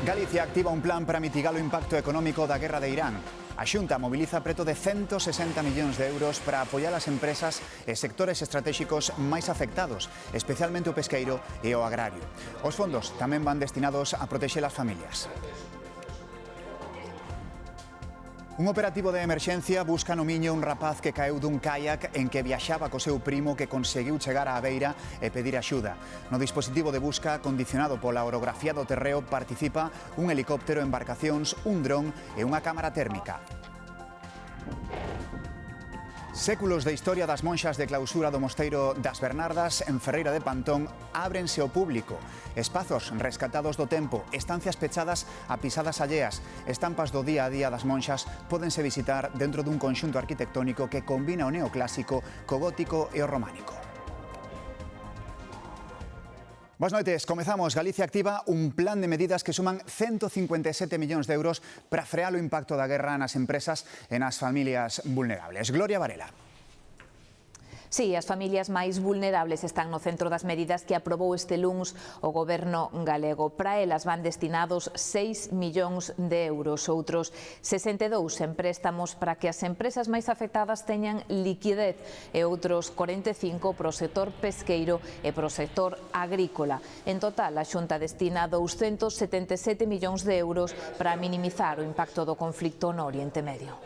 Galicia activa un plan para mitigar o impacto económico da guerra de Irán. A Xunta mobiliza preto de 160 millóns de euros para apoiar as empresas e sectores estratéxicos máis afectados, especialmente o pesqueiro e o agrario. Os fondos tamén van destinados a protexer as familias. Un operativo de emerxencia busca no Miño un rapaz que caeu dun caiac en que viaxaba co seu primo que conseguiu chegar á beira e pedir axuda. No dispositivo de busca, condicionado pola orografía do terreo, participa un helicóptero, embarcacións, un dron e unha cámara térmica. Séculos de historia das monxas de clausura do Mosteiro das Bernardas en Ferreira de Pantón ábrense ao público. Espazos rescatados do tempo, estancias pechadas a pisadas alleas, estampas do día a día das monxas pódense visitar dentro dun conxunto arquitectónico que combina o neoclásico co gótico e o románico. Boas noites, comezamos. Galicia activa un plan de medidas que suman 157 millóns de euros para frear o impacto da guerra nas empresas e nas familias vulnerables. Gloria Varela. Sí, as familias máis vulnerables están no centro das medidas que aprobou este luns o goberno galego. Para elas van destinados 6 millóns de euros, outros 62 en préstamos para que as empresas máis afectadas teñan liquidez e outros 45 para o sector pesqueiro e para o sector agrícola. En total, a Xunta destina 277 millóns de euros para minimizar o impacto do conflito no Oriente Medio.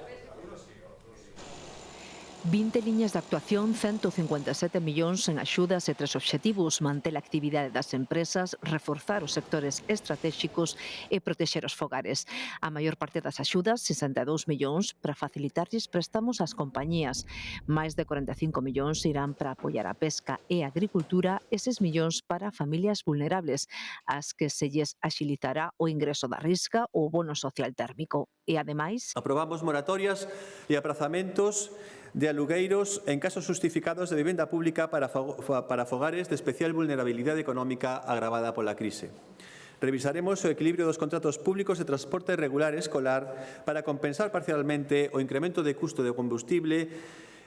20 liñas de actuación, 157 millóns en axudas e 3 obxectivos: manter a actividade das empresas, reforzar os sectores estratéxicos e protexer os fogares. A maior parte das axudas, 62 millóns, para facilitarlles préstamos ás compañías. Máis de 45 millóns irán para apoiar a pesca e a agricultura e 6 millóns para familias vulnerables, ás que se lles axilizará o ingreso da risca ou bono social térmico. E, ademais, aprobamos moratorias e aprazamentos de alugueiros en casos justificados de vivenda pública para fogares de especial vulnerabilidade económica agravada pola crise. Revisaremos o equilibrio dos contratos públicos de transporte regular escolar para compensar parcialmente o incremento de custo de combustible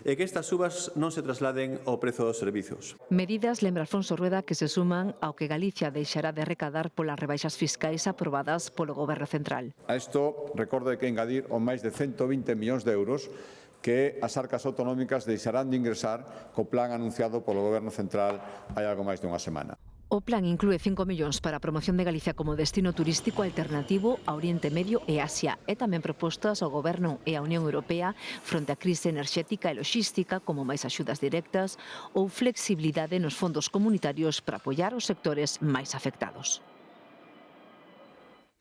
e que estas subas non se trasladen ao prezo dos servizos. Medidas, lembra Alfonso Rueda, que se suman ao que Galicia deixará de recadar polas rebaixas fiscais aprobadas polo Goberno Central. A isto recordo que engadir o máis de 120 millóns de euros que as arcas autonómicas deixarán de ingresar co plan anunciado polo Goberno Central hai algo máis dunha semana. O plan inclúe 5 millóns para a promoción de Galicia como destino turístico alternativo a Oriente Medio e Asia e tamén propostas ao Goberno e á Unión Europea fronte á crise enerxética e loxística, como máis axudas directas ou flexibilidade nos fondos comunitarios para apoiar os sectores máis afectados.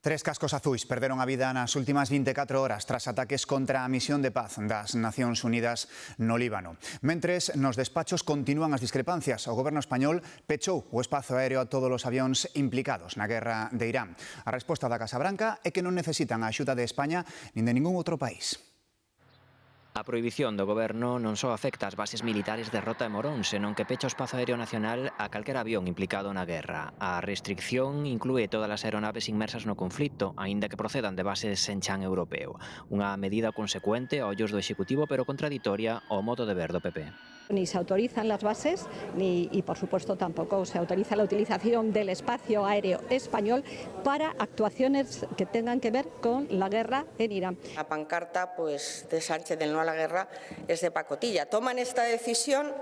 3 cascos azuis perderon a vida nas últimas 24 horas tras ataques contra a misión de paz das Nacións Unidas no Líbano. Mentres, nos despachos continúan as discrepancias. O goberno español pechou o espazo aéreo a todos os avións implicados na guerra de Irán. A resposta da Casa Branca é que non necesitan a axuda de España nin de ningún outro país. A prohibición do goberno non só afecta as bases militares de Rota e Morón, senón que pecha o espazo aéreo nacional a calquera avión implicado na guerra. A restricción inclúe todas as aeronaves inmersas no conflito, aínda que procedan de bases en chan europeo. Unha medida consecuente a ollos do Executivo, pero contraditoria ao modo de ver do PP. Ni se autorizan las bases y por supuesto tampoco se autoriza la utilización del espacio aéreo español para actuaciones que tengan que ver con la guerra en Irán. La pancarta pues, de Sánchez del no a la guerra es de pacotilla. Toman esta decisión,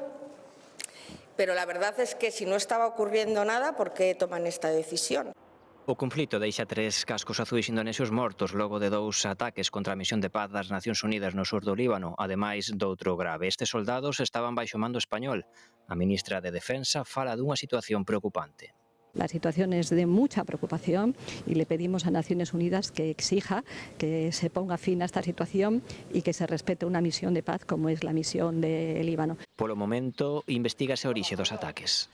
pero la verdad es que si no estaba ocurriendo nada, ¿por qué toman esta decisión? O conflito deixa 3 cascos azuis indonesios mortos logo de 2 ataques contra a misión de paz das Nacións Unidas no sur do Líbano, ademais doutro grave. Estes soldados estaban baixo mando español. A ministra de Defensa fala dunha situación preocupante. La situación es de mucha preocupación y le pedimos a Naciones Unidas que exija que se ponga fin a esta situación y que se respete una misión de paz como es la misión de Líbano. Polo momento, investígase a orixe dos ataques.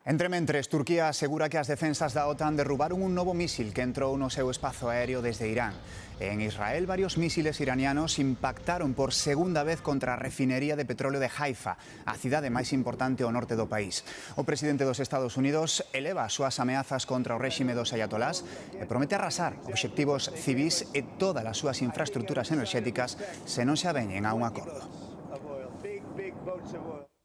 Entrementres, Turquía asegura que as defensas da OTAN derrubaron un novo mísil que entrou no seu espazo aéreo desde Irán. En Israel, varios mísiles iranianos impactaron por segunda vez contra a refinería de petróleo de Haifa, a cidade máis importante ao norte do país. O presidente dos Estados Unidos eleva as súas ameazas contra o réxime dos ayatolás e promete arrasar obxectivos civís e todas as súas infraestructuras enerxéticas se non se aveñen a un acordo.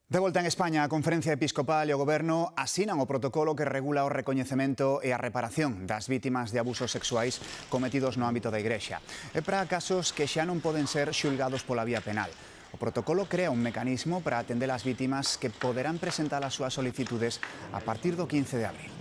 De volta en España, a Conferencia Episcopal e o Goberno asinan o protocolo que regula o recoñecemento e a reparación das vítimas de abusos sexuais cometidos no ámbito da Igrexa. É para casos que xa non poden ser xulgados pola vía penal. O protocolo crea un mecanismo para atender as vítimas que poderán presentar as súas solicitudes a partir do 15 de abril.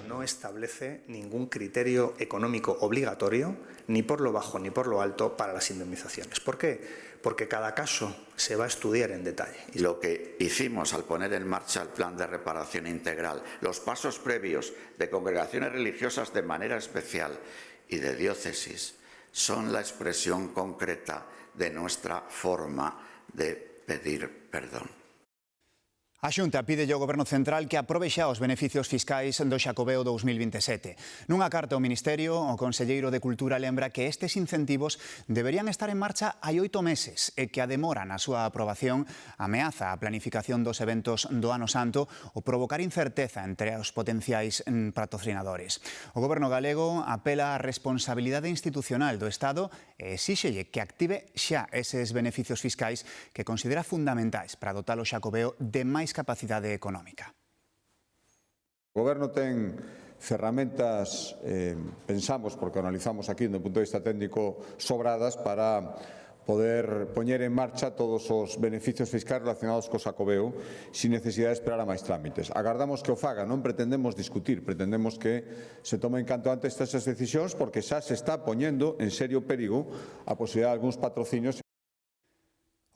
No establece ningún criterio económico obligatorio, ni por lo bajo ni por lo alto, para las indemnizaciones. ¿Por qué? Porque cada caso se va a estudiar en detalle. Lo que hicimos al poner en marcha el plan de reparación integral, los pasos previos de congregaciones religiosas de manera especial y de diócesis, son la expresión concreta de nuestra forma de pedir perdón. A Xunta pide ao Goberno Central que aprobe xa os beneficios fiscais do Xacobeo 2027. Nunha carta ao Ministerio, o conselleiro de Cultura lembra que estes incentivos deberían estar en marcha hai 8 meses e que a demora na súa aprobación ameaza a planificación dos eventos do Ano Santo ou provocar incerteza entre os potenciais patrocinadores. O Goberno galego apela á responsabilidade institucional do Estado e exíxelle que active xa eses beneficios fiscais que considera fundamentais para dotar o Xacobeo de máis capacidade económica. O Goberno ten ferramentas, pensamos, porque analizamos aquí do punto de vista técnico, sobradas para poder poñer en marcha todos os beneficios fiscais relacionados co Xacobeo sin necesidade de esperar a máis trámites. Agardamos que o faga, non pretendemos discutir, pretendemos que se tomen canto antes estas decisións porque xa se está poñendo en serio perigo a posibilidade de algúns patrocinios.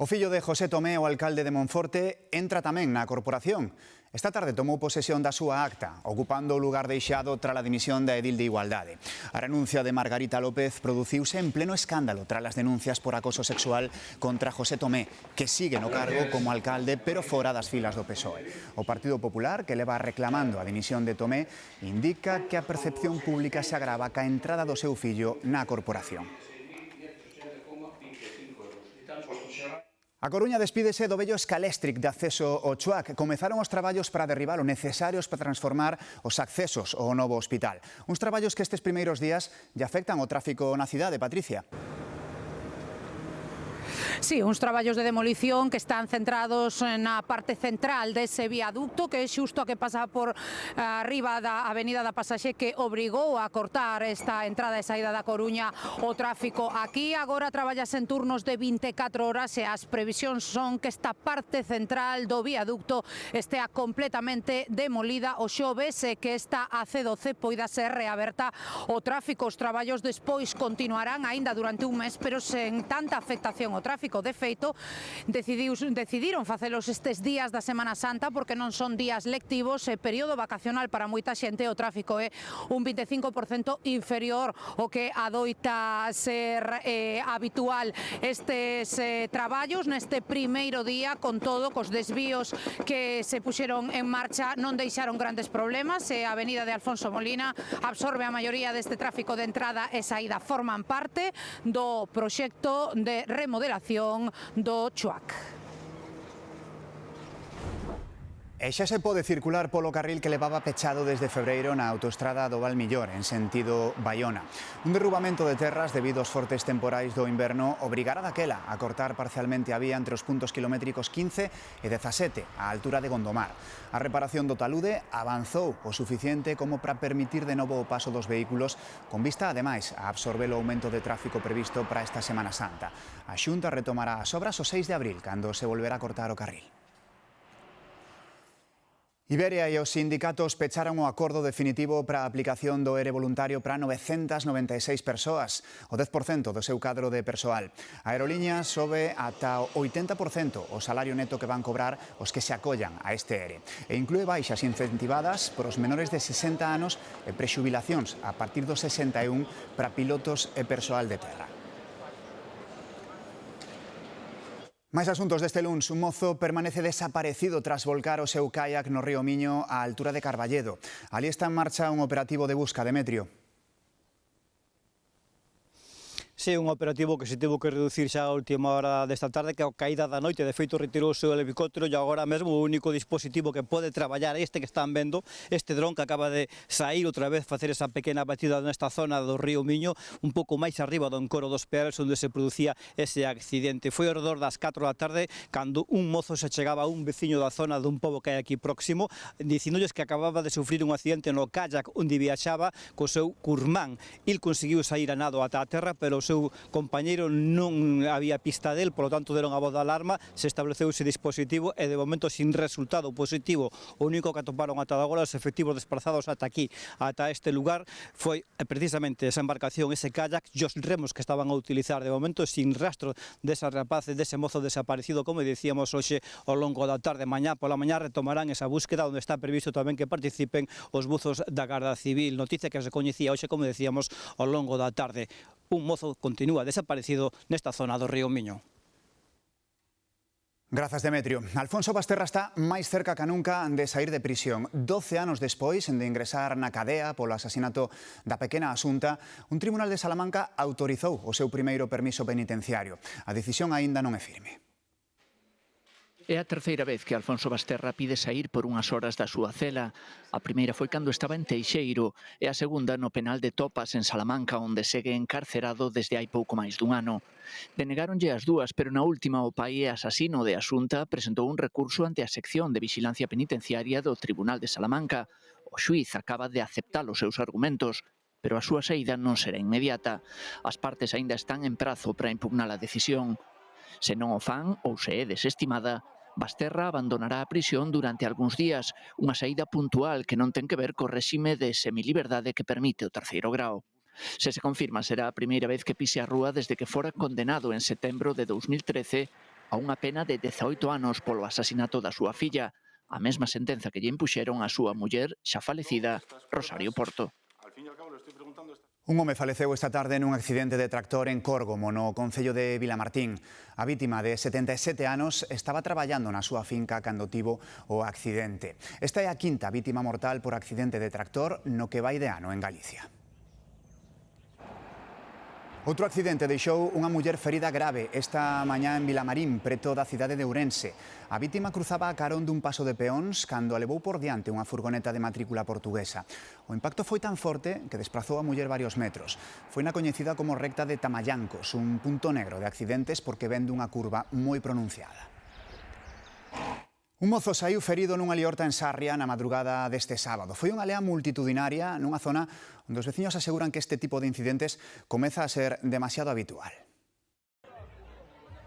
O fillo de José Tomé, o alcalde de Monforte, entra tamén na corporación. Esta tarde tomou posesión da súa acta, ocupando o lugar deixado tras a dimisión da edil de Igualdade. A renuncia de Margarita López produciuse en pleno escándalo tras as denuncias por acoso sexual contra José Tomé, que sigue no cargo como alcalde, pero fora das filas do PSOE. O Partido Popular, que leva reclamando a dimisión de Tomé, indica que a percepción pública se agrava ca entrada do seu fillo na corporación. A Coruña despídese do vello escaléstric de acceso ao Chuac. Comezaron os traballos para derribar o necesarios para transformar os accesos ao novo hospital. Uns traballos que estes primeiros días lle afectan ao tráfico na cidade, Patricia. Sí, uns traballos de demolición que están centrados na parte central dese viaducto que é xusto a que pasa por arriba da Avenida da Pasaxe, que obrigou a cortar esta entrada e saída da Coruña o tráfico aquí. Agora traballase en turnos de 24 horas e as previsións son que esta parte central do viaducto estea completamente demolida o xoves e que esta AC12 poida ser reaberta o tráfico. Os traballos despois continuarán aínda durante un mes, pero sen tanta afectación ao tráfico. De feito, decidiron facelos estes días da Semana Santa porque non son días lectivos e período vacacional para moita xente. O tráfico é un 25% inferior ao que adoita ser habitual. Estes traballos neste primeiro día, con todo, cos desvíos que se puxeron en marcha, non deixaron grandes problemas e a Avenida de Alfonso Molina absorbe a maioría deste tráfico de entrada e saída. Forman parte do proxecto de remodelación do Chuac. E xa se pode circular polo carril que levaba pechado desde febreiro na autoestrada do Valmillor, en sentido Baiona. Un derrubamento de terras debido aos fortes temporais do inverno obrigará daquela a cortar parcialmente a vía entre os puntos kilométricos 15 e 17, á altura de Gondomar. A reparación do talude avanzou o suficiente como para permitir de novo o paso dos vehículos, con vista, ademais, a absorber o aumento de tráfico previsto para esta Semana Santa. A Xunta retomará as obras o 6 de abril, cando se volverá a cortar o carril. Iberia e os sindicatos pecharon o acordo definitivo para a aplicación do ERE voluntario para 996 persoas, o 10% do seu cadro de persoal. A aerolínea sobe ata o 80% o salario neto que van cobrar os que se acollan a este ERE. E inclúe baixas incentivadas por os menores de 60 anos e prexubilacións a partir dos 61 para pilotos e persoal de terra. Máis asuntos deste luns. Un mozo permanece desaparecido tras volcar o seu kayak no río Miño á altura de Carballedo. Alí está en marcha un operativo de busca, Demetrio. Sí, un operativo que se tivo que reducir xa a última hora desta tarde, que a caída da noite, de feito retirouse o helicóptero e agora mesmo o único dispositivo que pode traballar este que están vendo, este dron que acaba de sair outra vez, facer esa pequena batida nesta zona do río Miño, un pouco máis arriba do encoro dos Peares, onde se producía ese accidente. Foi ao redor das 4 da tarde cando un mozo se chegaba a un veciño da zona dun pobo que hai aquí próximo, dicindolles que acababa de sufrir un accidente no kayak onde viaxaba co seu curmán. Il conseguiu sair a nado ata a terra, pero o seu compañeiro non había pista del, polo tanto deron a voz de alarma, se estableceu ese dispositivo e de momento sin resultado positivo. O único que atoparon ata agora os efectivos desplazados ata aquí, ata este lugar, foi precisamente esa embarcación, ese kayak e os remos que estaban a utilizar. De momento sin rastro desa rapaz, dese mozo desaparecido, como dicíamos hoxe ao longo da tarde. Mañá pola mañá retomarán esa búsqueda onde está previsto tamén que participen os buzos da Garda Civil. Noticia que se coñecía hoxe, como decíamos, ao longo da tarde. Un mozo continúa desaparecido nesta zona do río Miño. Grazas, Demetrio. Alfonso Basterra está máis cerca que nunca de sair de prisión. 12 anos despois de ingresar na cadea polo asasinato da pequena Asunta, un tribunal de Salamanca autorizou o seu primeiro permiso penitenciario. A decisión aínda non é firme. É a terceira vez que Alfonso Basterra pide sair por unhas horas da súa cela. A primeira foi cando estaba en Teixeiro e a segunda no penal de Topas en Salamanca, onde segue encarcerado desde hai pouco máis dun ano. Denegáronlle as dúas, pero na última o pai e asasino de Asunta presentou un recurso ante a sección de vixilancia penitenciaria do Tribunal de Salamanca. O xuíz acaba de aceptar os seus argumentos, pero a súa saída non será inmediata. As partes aínda están en prazo para impugnar a decisión. Se non o fan ou se é desestimada, Basterra abandonará a prisión durante algúns días, unha saída puntual que non ten que ver co réxime de semiliberdade que permite o terceiro grao. Se se confirma, será a primeira vez que pise a rúa desde que fora condenado en setembro de 2013 a unha pena de 18 anos polo asasinato da súa filla, a mesma sentenza que lle impuxeron a súa muller xa falecida, Rosario Porto. Un home faleceu esta tarde nun accidente de tractor en Córgomo, no concello de Vilamartín. A vítima de 77 anos estaba traballando na súa finca cando tivo o accidente. Esta é a quinta vítima mortal por accidente de tractor no que vai de ano en Galicia. Outro accidente deixou unha muller ferida grave esta mañá en Vilamarín, preto da cidade de Ourense. A vítima cruzaba a carón dun paso de peóns cando a levou por diante unha furgoneta de matrícula portuguesa. O impacto foi tan forte que desplazou a muller varios metros. Foi na coñecida como recta de Tamallancos, un punto negro de accidentes porque ven dunha curva moi pronunciada. Un mozo saíu ferido nunha liorta en Sarria na madrugada deste sábado. Foi unha lea multitudinaria nunha zona onde os veciños aseguran que este tipo de incidentes comeza a ser demasiado habitual.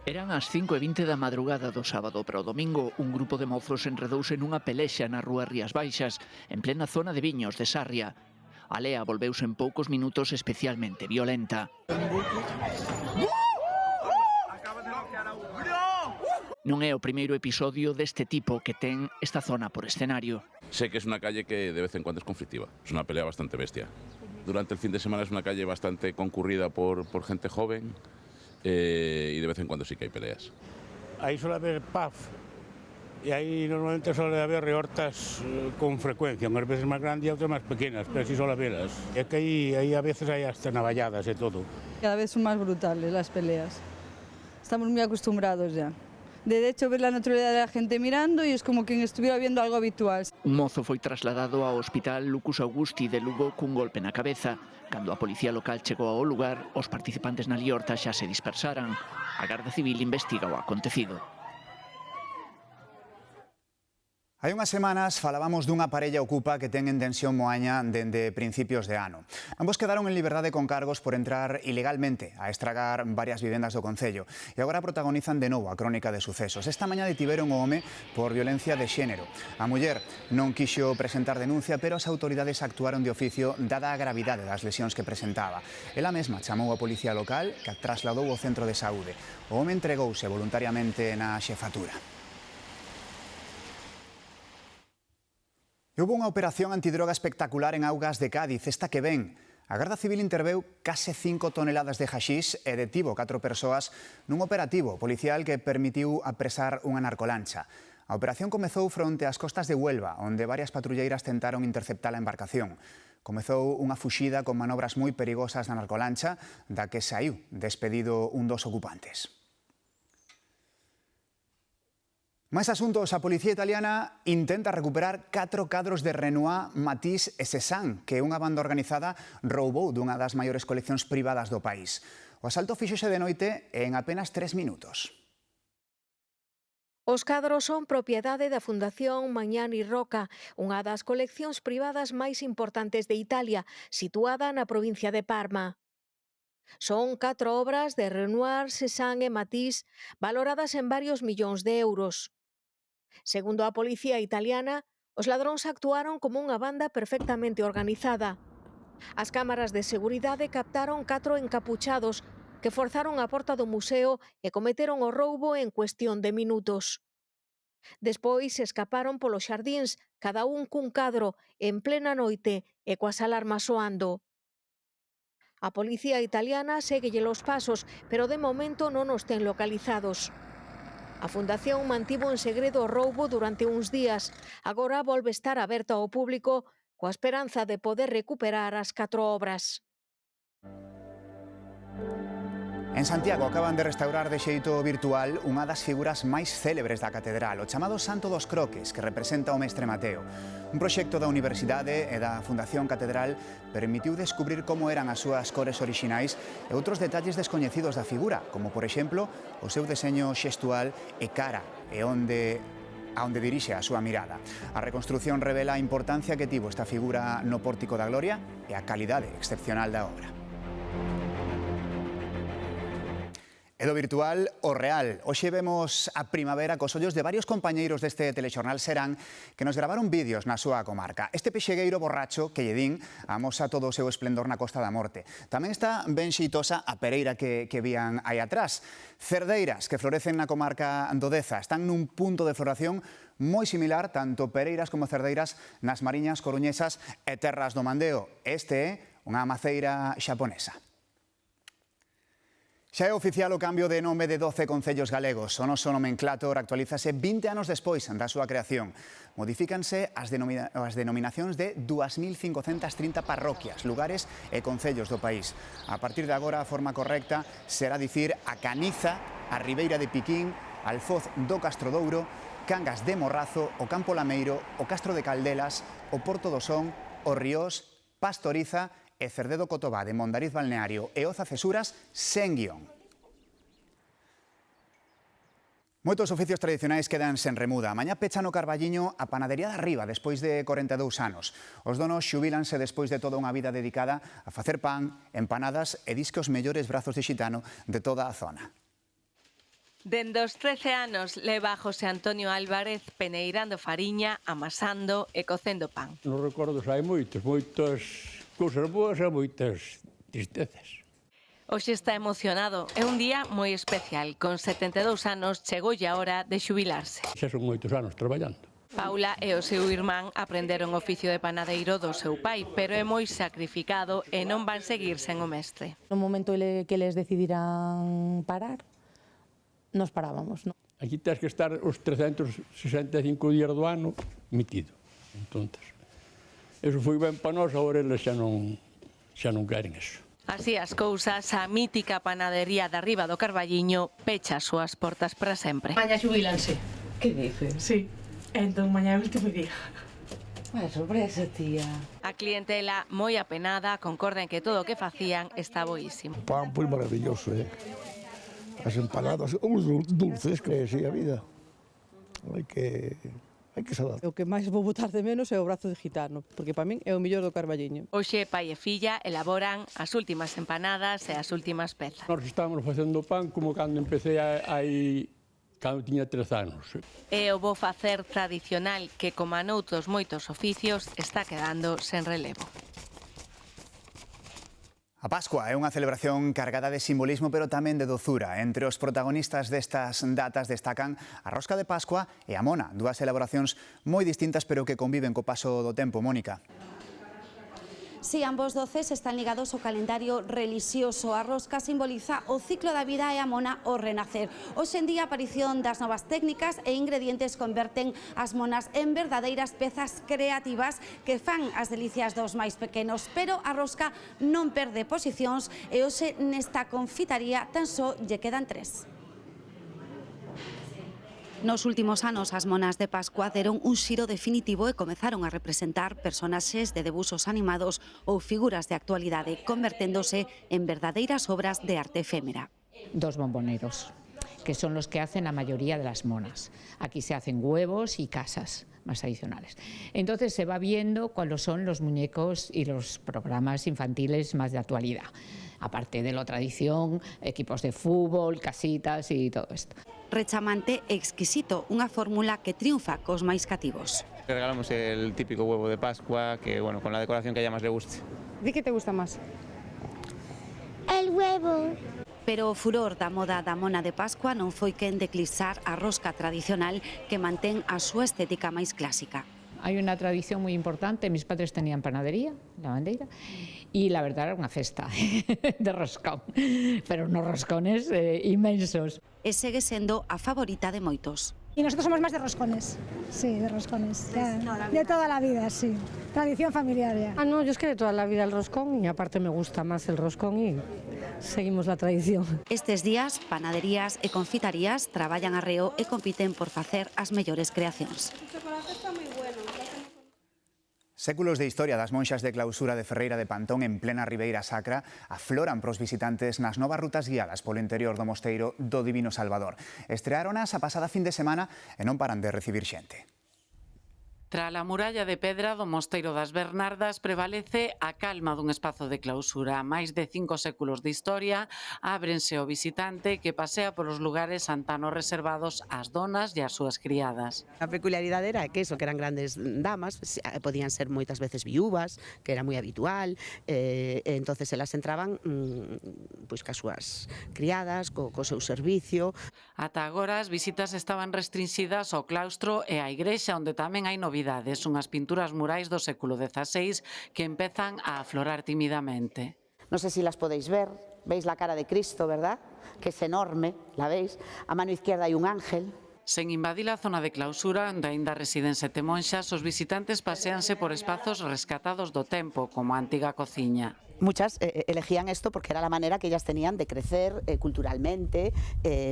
Eran as 5:20 da madrugada do sábado para o domingo. Un grupo de mozos enredouse nunha pelexa na rúa Rías Baixas, en plena zona de viños de Sarria. A lea volveuse en poucos minutos especialmente violenta. Non é o primeiro episodio deste tipo que ten esta zona por escenario. Sé que es una calle que de vez en cuando es conflictiva, es una pelea bastante bestia. Durante el fin de semana es una calle bastante concurrida por gente joven y de vez en cuando sí que hay peleas. Ahí suele haber pub y ahí normalmente suele haber reortas con frecuencia, unas veces más grandes y otras más pequeñas, pero sí suele haberlas. Es que ahí a veces hay hasta navalladas y todo. Cada vez son más brutales las peleas. Estamos muy acostumbrados ya. De hecho, ves la naturalidad de la gente mirando y es como que estuviera viendo algo habitual. Un mozo foi trasladado ao hospital Lucus Augusti de Lugo cun golpe na cabeza. Cando a policía local chegou ao lugar, os participantes na liorta xa se dispersaran. A Garda Civil investiga o acontecido. Hai unhas semanas falábamos dunha parella ocupa que ten en tensión Moaña dende principios de ano. Ambos quedaron en liberdade con cargos por entrar ilegalmente a estragar varias vivendas do concello e agora protagonizan de novo a crónica de sucesos. Esta mañá detiveron o home por violencia de xénero. A muller non quixo presentar denuncia, pero as autoridades actuaron de oficio dada a gravidade das lesións que presentaba. Ela mesma chamou a policía local que a trasladou ao centro de saúde. O home entregouse voluntariamente na xefatura. Houbo unha operación antidroga espectacular en Augas de Cádiz esta que ven. A Garda Civil interveu case 5 toneladas de haxís e detivo 4 persoas nun operativo policial que permitiu apresar unha narcolancha. A operación comezou fronte ás costas de Huelva, onde varias patrulleiras tentaron interceptar a embarcación. Comezou unha fuxida con manobras moi perigosas na narcolancha da que saiu despedido un dos ocupantes. Máis asuntos, a policía italiana intenta recuperar 4 cadros de Renoir, Matisse e Cézanne que unha banda organizada roubou dunha das maiores coleccións privadas do país. O asalto fíxose de noite en apenas 3 minutos. Os cadros son propiedade da Fundación Magnani Rocca, unha das coleccións privadas máis importantes de Italia, situada na provincia de Parma. Son 4 obras de Renoir, Cézanne e Matisse, valoradas en varios millóns de euros. Segundo a policía italiana, os ladróns actuaron como unha banda perfectamente organizada. As cámaras de seguridade captaron 4 encapuchados que forzaron a porta do museo e cometeron o roubo en cuestión de minutos. Despois escaparon polos xardíns, cada un cun cadro, en plena noite e coas alarmas soando. A policía italiana séguelle os pasos, pero de momento non os ten localizados. A Fundación mantivo en segredo o roubo durante uns días. Agora volve estar aberta ao público coa esperanza de poder recuperar as 4 obras. En Santiago acaban de restaurar de xeito virtual unha das figuras máis célebres da catedral, o chamado Santo dos Croques, que representa o Mestre Mateo. Un proxecto da Universidade e da Fundación Catedral permitiu descubrir como eran as súas cores orixinais e outros detalles descoñecidos da figura, como, por exemplo, o seu deseño xestual e cara, e onde dirixe a súa mirada. A reconstrución revela a importancia que tivo esta figura no Pórtico da Gloria e a calidade excepcional da obra. E do virtual o real. Hoxe vemos a primavera cos ollos de varios compañeiros deste telexornal Serán que nos gravaron vídeos na súa comarca. Este pexegueiro borracho que lle din amosa todo o seu esplendor na Costa da Morte. Tamén está ben xeitosa a pereira que vían aí atrás. Cerdeiras que florecen na comarca do Deza. Están nun punto de floración moi similar, tanto pereiras como cerdeiras, nas mariñas coruñesas e terras do Mandeo. Este é unha maceira xaponesa. Xa é oficial o cambio de nome de 12 concellos galegos. O noso nomenclátor actualízase 20 anos despois da súa creación. Modifícanse as denominacións de 2.530 parroquias, lugares e concellos do país. A partir de agora, a forma correcta será dicir a Caniza, a Ribeira de Piquín, Alfoz do Castrodouro, Cangas de Morrazo, o Campo Lameiro, o Castro de Caldelas, o Porto do Son, o Ríos, Pastoriza e Cerdedo Cotobá de Mondariz Balneario e Oza Cesuras sen guión. Moitos oficios tradicionais quedan sen remuda. Mañá pecha no Carballiño a panadería da Riba despois de 42 anos. Os donos xubílanse despois de toda unha vida dedicada a facer pan, empanadas e disque os mellores brazos de xitano de toda a zona. Dende os 13 anos leva José Antonio Álvarez peneirando fariña, amasando e cocendo pan. Nos recordos hai moitas cousas boas e moitas tristezas. Hoxe está emocionado. É un día moi especial. Con 72 anos chegoulle a hora de xubilarse. Xa son moitos anos traballando. Paula e o seu irmán aprenderon o oficio de panadeiro do seu pai, pero é moi sacrificado e non van seguir sen o mestre. No momento que les decidiran parar, nos parábamos, non? Aquí tens que estar os 365 días do ano metido. Entonces, eso foi ben para nós, agora eles xa non queren eso. Así as cousas, a mítica panadería da Riba do Carballiño pecha as súas portas para sempre. Mañá xubilanse. Que dices? Sí, entón mañá é o último día. Vaya sorpresa, tía. A clientela, moi apenada, concorda en que todo o que facían está boísimo. O pan foi maravilloso, As empanadas, os dulces, que é a vida. Hai que saber. O que máis vou botar de menos é o brazo de gitano, porque para min é o mellor do Carballiño. Hoxe, pai e filla elaboran as últimas empanadas e as últimas pezas. Nós estábamos facendo pan como cando empecé aí, cando tiña 3 anos. É o bo facer tradicional que, como noutros moitos oficios, está quedando sen relevo. A Pascua é unha celebración cargada de simbolismo, pero tamén de dozura. Entre os protagonistas destas datas destacan a rosca de Pascua e a mona, dúas elaboracións moi distintas, pero que conviven co paso do tempo, Mónica. Si ambos doces están ligados ao calendario relixioso, a rosca simboliza o ciclo da vida e a mona o renacer. Hoxe en día a aparición das novas técnicas e ingredientes converten as monas en verdadeiras pezas creativas que fan as delicias dos máis pequenos, pero a rosca non perde posicións e hoxe nesta confitaría tan só lle quedan 3. Nos últimos anos, as monas de Pascua deron un xiro definitivo e comezaron a representar personaxes de debuxos animados ou figuras de actualidade, converténdose en verdadeiras obras de arte efémera. Dos bomboneros, que son los que hacen la mayoría de las monas. Aquí se hacen huevos y casas más tradicionales. Entonces se va viendo cuáles son los muñecos y los programas infantiles más de actualidad. Aparte de la tradición, equipos de fútbol, casitas y todo esto. Rechamante e exquisito, unha fórmula que triunfa cos máis cativos. Regalamos el típico huevo de Pascua, que bueno, con la decoración que a ella más le guste. ¿De qué te gusta más? El huevo. Pero o furor da moda da mona de Pascua non foi quen de eclipsar a rosca tradicional que mantén a súa estética máis clásica. Hay una tradición muy importante, mis padres tenían panadería, la bandeira, y la verdad era una cesta de roscón, pero unos roscones inmensos. E segue sendo a favorita de moitos. Y nosotros somos más de roscones, sí, de roscones, de toda la vida, sí, tradición familiar ya. Ah, no, yo es que de toda la vida el roscón y aparte me gusta más el roscón y seguimos la tradición. Estes días, panaderías e confitarías traballan arreo e compiten por facer as mellores creacións. El chocolate está muy bueno. Séculos de historia das monxas de clausura de Ferreira de Pantón en plena Ribeira Sacra afloran pros visitantes nas novas rutas guiadas polo interior do mosteiro do Divino Salvador. Estreáronas a pasada fin de semana e non paran de recibir xente. Tra a muralla de pedra do Mosteiro das Bernardas prevalece a calma dun espazo de clausura. Máis de 5 séculos de historia ábrense ao visitante que pasea polos lugares antanos reservados ás donas e ás súas criadas. A peculiaridade era que eran grandes damas, podían ser moitas veces viúvas, que era moi habitual, entonces elas entraban pois cas súas criadas, co seu servicio. Ata agora as visitas estaban restringidas ao claustro e á igrexa, onde tamén hai novidades, unhas pinturas murais do século XVI que empezan a aflorar tímidamente. Non sei se las podéis ver, veis la cara de Cristo, verdad? Que es enorme, la veis? A mano izquierda hai un ángel. Sen invadir a zona de clausura, onde aínda residen 7 monxas, os visitantes paseanse por espazos rescatados do tempo, como a antiga cociña. Muchas elegían esto porque era la manera que ellas tenían de crecer culturalmente,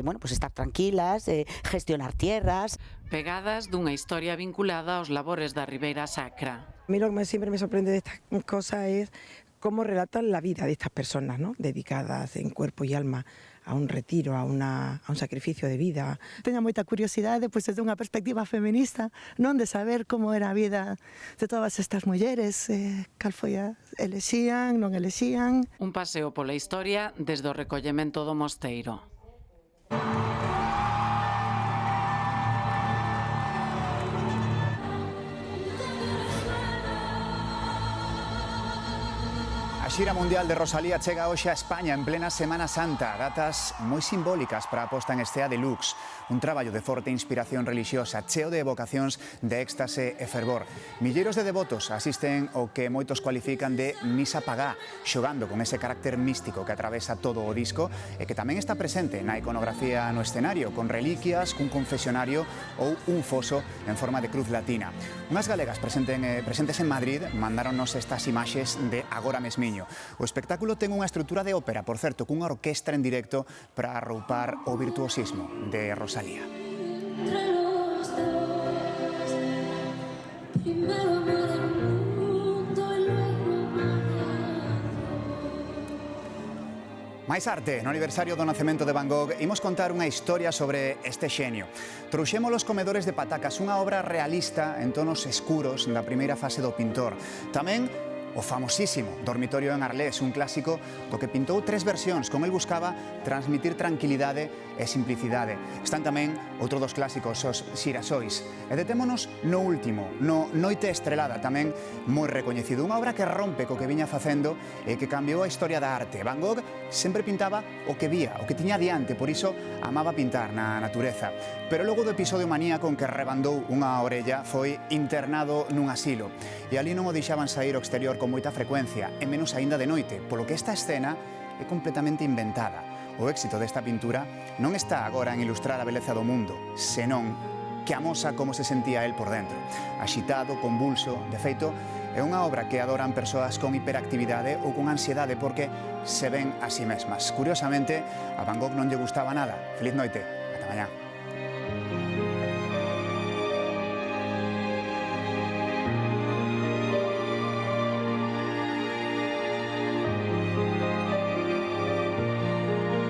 bueno, pues estar tranquilas, gestionar tierras. Pegadas dunha historia vinculada aos labores da Ribeira Sacra. A mí lo que siempre me sorprende de estas cosas es cómo relatan la vida de estas personas, ¿no? Dedicadas en cuerpo y alma a un retiro, a un sacrificio de vida. Teño moita curiosidade, pois, desde unha perspectiva feminista, non de saber como era a vida de todas estas mulleres, cal foi a elexían, non elexían. Un paseo pola historia desde o recollemento do mosteiro. A xira mundial de Rosalía chega hoxe a España en plena Semana Santa, datas moi simbólicas para a posta en escena de Lux, un traballo de forte inspiración relixiosa, cheo de evocacións de éxtase e fervor. Milleiros de devotos asisten ao que moitos cualifican de misa pagá, xogando con ese carácter místico que atravesa todo o disco e que tamén está presente na iconografía no escenario, con reliquias, cun confesionario ou un foso en forma de cruz latina. Unhas galegas presentes en Madrid mandáronnos estas imaxes de agora mesmiño. O espectáculo ten unha estrutura de ópera, por certo, cunha orquestra en directo para arroupar o virtuosismo de Rosalía. Mais arte, no aniversario do nacemento de Van Gogh, imos contar unha historia sobre este xenio. Trouxemos Os comedores de patacas, unha obra realista en tonos escuros da primeira fase do pintor. Tamén o famosísimo Dormitorio en Arlés, un clásico do que pintou 3 versións, con el buscaba transmitir tranquilidade e simplicidade. Están tamén outro dos clásicos, os Xirasois. E detémonos no último, no Noite Estrelada, tamén moi recoñecido. Unha obra que rompe co que viña facendo e que cambiou a historia da arte. Van Gogh sempre pintaba o que vía, o que tiña diante, por iso amaba pintar na natureza. Pero logo do episodio maníaco en que rebandou unha orella, foi internado nun asilo. E ali non o deixaban sair ao exterior con moita frecuencia e menos aínda de noite, polo que esta escena é completamente inventada. O éxito desta pintura non está agora en ilustrar a beleza do mundo, senón que amosa como se sentía el por dentro. Axitado, convulso, de feito, é unha obra que adoran persoas con hiperactividade ou con ansiedade porque se ven a si mesmas. Curiosamente, a Van Gogh non lle gustaba nada. Feliz noite. Ata mañá.